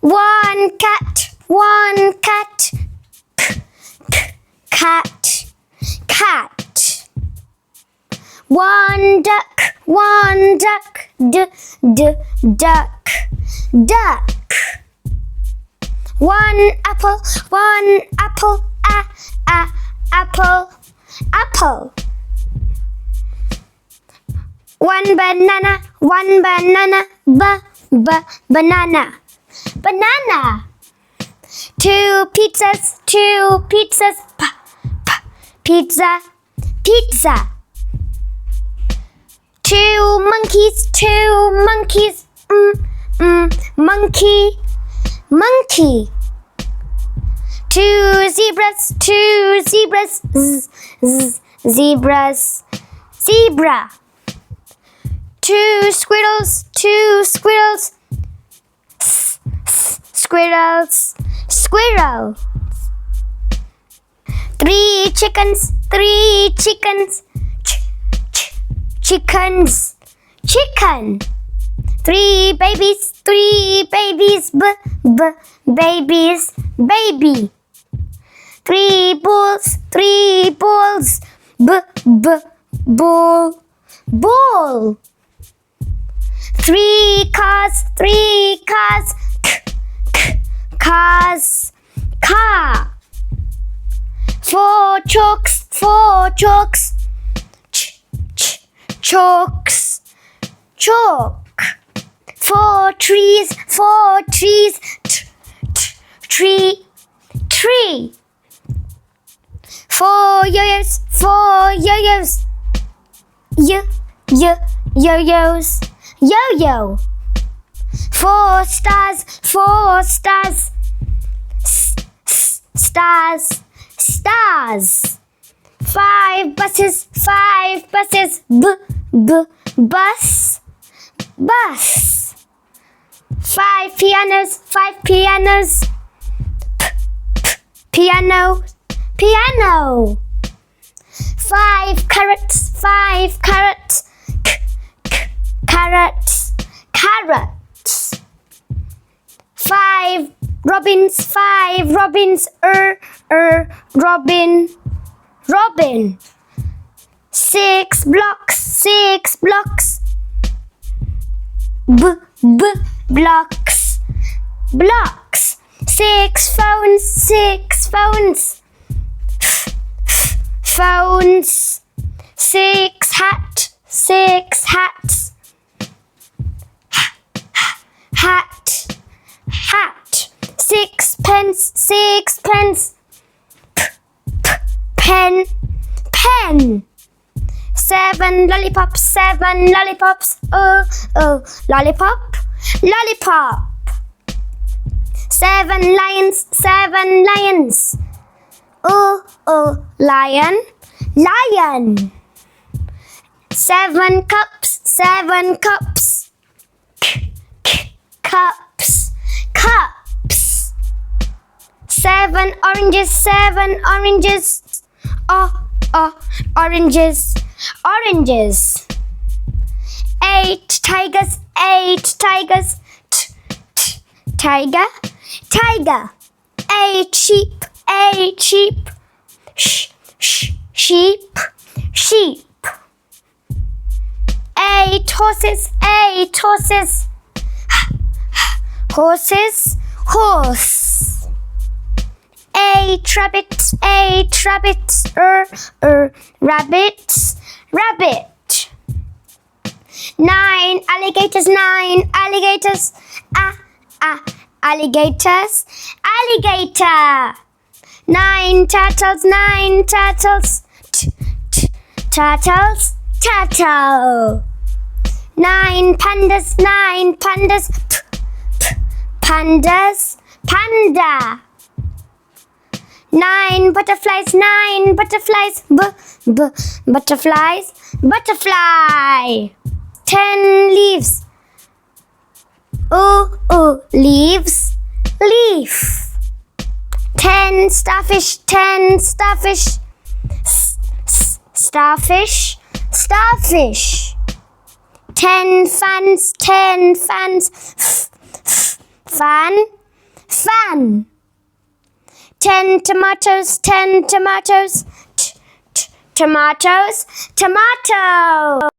One cat, cat, cat. One duck, duck, duck. One apple, apple, apple. One banana, banana, banana. Two pizzas, pizza, pizza. Two monkeys, monkey, monkey. Two zebras, zebras, zebra. Two squirrels, squirrels, squirrel. Three chickens, chickens, chicken. Three babies, babies, baby. Three bulls, bull, bull. Three cars, cars, car. Four chalks, chalks, chalk. Four trees, tree, tree. Four yo-yos, yo-yos, yo-yo. Four stars, stars, stars. Five buses, bus, bus. Five pianos, piano, piano. Five carrots, carrots, carrots. Five robins, robin, robin. Six blocks, blocks, blocks. Six phones, phones. Six hats, hat, hat. Six pens, pen, pen. Seven lollipops, lollipop, lollipop. Seven lions, lion, lion. Seven cups, cups, cups. Seven oranges, oranges, oranges. Eight tigers, tiger, tiger. Eight sheep, sheep, sheep. Eight horses, horses, horse. Eight rabbits, rabbits, rabbit. Nine alligators, alligators, alligator. Nine turtles, turtles, turtle. Nine pandas, pandas, panda. Nine butterflies, butterflies, butterfly. 10 leaves, leaves, leaf. 10 starfish, starfish, starfish. 10 fans, fan, fan. 10 tomatoes, 10 tomatoes. Tomatoes, tomato.